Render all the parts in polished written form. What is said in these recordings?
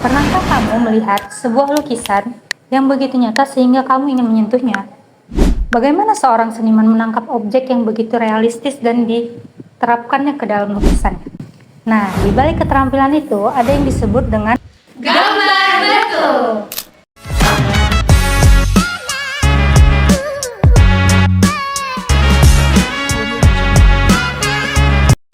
Pernahkah kamu melihat sebuah lukisan yang begitu nyata sehingga kamu ingin menyentuhnya? Bagaimana seorang seniman menangkap objek yang begitu realistis dan diterapkannya ke dalam lukisannya? Nah, di balik keterampilan itu ada yang disebut dengan Gambar bentuk.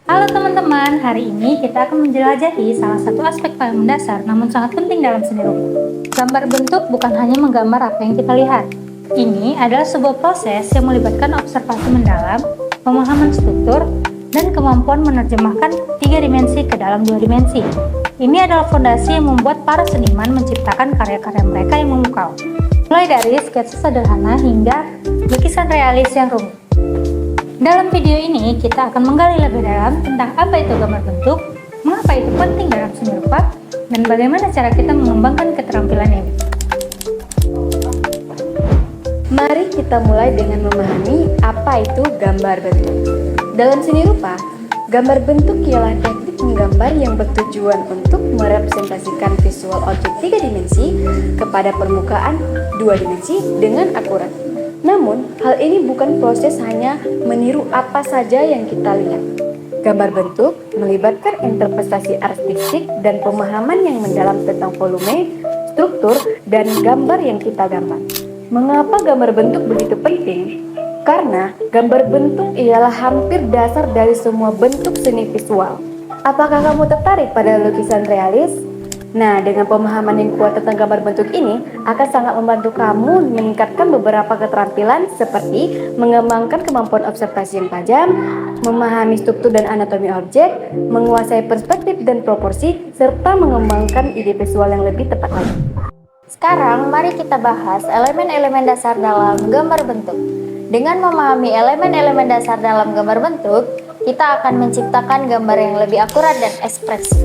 Halo teman-teman, hari ini kita akan menjelajahi salah satu aspek paling mendasar namun sangat penting dalam seni rupa. Gambar bentuk bukan hanya menggambar apa yang kita lihat. Ini adalah sebuah proses yang melibatkan observasi mendalam, pemahaman struktur, dan kemampuan menerjemahkan tiga dimensi ke dalam dua dimensi. Ini adalah fondasi yang membuat para seniman menciptakan karya-karya mereka yang memukau. Mulai dari sketsa sederhana hingga lukisan realis yang rumit. Dalam video ini, kita akan menggali lebih dalam tentang apa itu gambar bentuk, mengapa itu penting dalam seni rupa, dan bagaimana cara kita mengembangkan keterampilan ini. Mari kita mulai dengan memahami apa itu gambar bentuk. Dalam seni rupa, gambar bentuk ialah teknik menggambar yang bertujuan untuk merepresentasikan visual objek tiga dimensi kepada permukaan dua dimensi dengan akurat. Namun, hal ini bukan proses hanya meniru apa saja yang kita lihat. Gambar bentuk melibatkan interpretasi artistik dan pemahaman yang mendalam tentang volume, struktur, dan gambar yang kita gambar. Mengapa gambar bentuk begitu penting? Karena gambar bentuk ialah hampir dasar dari semua bentuk seni visual. Apakah kamu tertarik pada lukisan realis? Nah, dengan pemahaman yang kuat tentang gambar bentuk ini akan sangat membantu kamu meningkatkan beberapa keterampilan seperti mengembangkan kemampuan observasi yang tajam, memahami struktur dan anatomi objek, menguasai perspektif dan proporsi, serta mengembangkan ide visual yang lebih tepat lagi. Sekarang, mari kita bahas elemen-elemen dasar dalam gambar bentuk. Dengan memahami elemen-elemen dasar dalam gambar bentuk, kita akan menciptakan gambar yang lebih akurat dan ekspresif.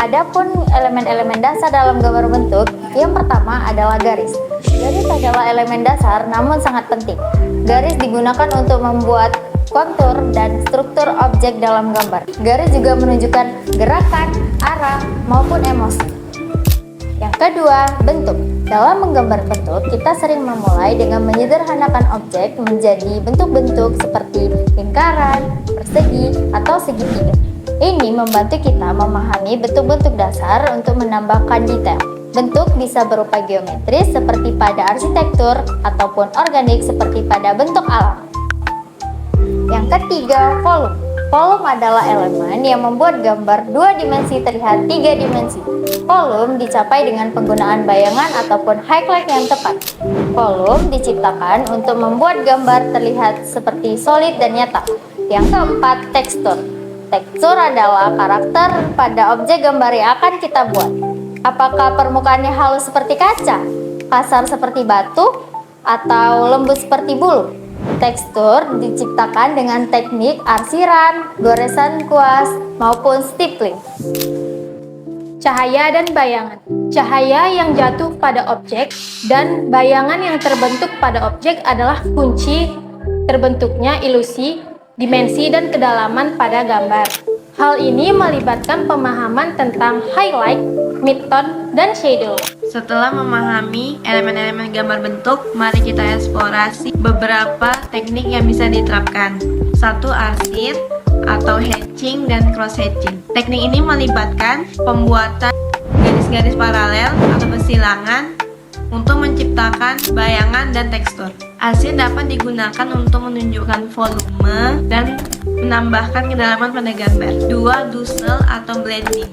Adapun elemen-elemen dasar dalam gambar bentuk, yang pertama adalah garis. Garis adalah elemen dasar namun sangat penting. Garis digunakan untuk membuat kontur dan struktur objek dalam gambar. Garis juga menunjukkan gerakan, arah, maupun emosi. Yang kedua, bentuk. Dalam menggambar bentuk, kita sering memulai dengan menyederhanakan objek menjadi bentuk-bentuk seperti lingkaran, persegi, atau segitiga. Ini membantu kita memahami bentuk-bentuk dasar untuk menambahkan detail. Bentuk bisa berupa geometris seperti pada arsitektur ataupun organik seperti pada bentuk alam. Yang ketiga, volume. Volume adalah elemen yang membuat gambar dua dimensi terlihat tiga dimensi. Volume dicapai dengan penggunaan bayangan ataupun highlight yang tepat. Volume diciptakan untuk membuat gambar terlihat seperti solid dan nyata. Yang keempat, tekstur. Tekstur adalah karakter pada objek gambar yang akan kita buat. Apakah permukaannya halus seperti kaca, kasar seperti batu, atau lembut seperti bulu? Tekstur diciptakan dengan teknik arsiran, goresan kuas, maupun stippling. Cahaya dan bayangan. Cahaya yang jatuh pada objek dan bayangan yang terbentuk pada objek adalah kunci terbentuknya ilusi, dimensi, dan kedalaman pada gambar. Hal ini melibatkan pemahaman tentang highlight, midtone, dan shadow. Setelah memahami elemen-elemen gambar bentuk, mari kita eksplorasi beberapa teknik yang bisa diterapkan. 1. Arsir atau hatching dan cross hatching. Teknik ini melibatkan pembuatan garis-garis paralel atau bersilangan untuk menciptakan bayangan dan tekstur. Arsir dapat digunakan untuk menunjukkan volume dan menambahkan kedalaman pada gambar. 2. Dussel atau blending.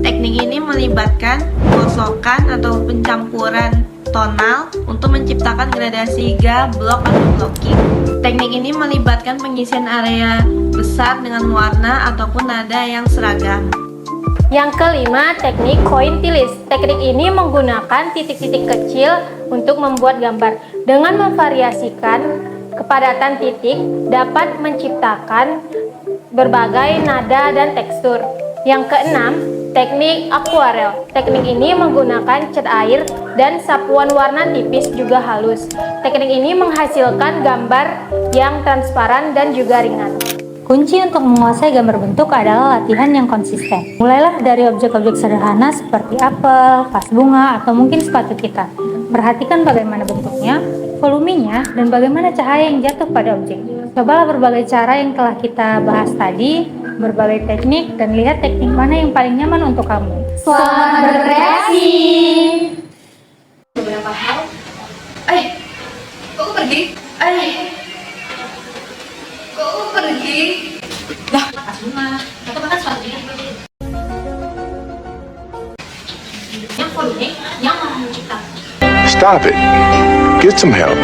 Teknik ini melibatkan gosokan atau pencampuran tonal untuk menciptakan gradasi blok atau blocking. Teknik ini melibatkan pengisian area besar dengan warna ataupun nada yang seragam. Yang kelima, teknik pointillis. Teknik ini menggunakan titik-titik kecil untuk membuat gambar. Dengan memvariasikan kepadatan titik, dapat menciptakan berbagai nada dan tekstur. Yang keenam, teknik akuarel. Teknik ini menggunakan cat air dan sapuan warna tipis juga halus. Teknik ini menghasilkan gambar yang transparan dan juga ringan. Kunci untuk menguasai gambar bentuk adalah latihan yang konsisten. Mulailah dari objek-objek sederhana seperti apel, vas bunga, atau mungkin sepatu kita. Perhatikan bagaimana bentuknya, volumenya, dan bagaimana cahaya yang jatuh pada objek. Cobalah berbagai cara yang telah kita bahas tadi, berbagai teknik, dan lihat teknik mana yang paling nyaman untuk kamu. Selamat berkreasi! Beberapa hal. Kok pergi? Kok pergi? Vas bunga, atau bahkan sepatu kita. Yang volume, yang menciptakan. Stop it. Get some help.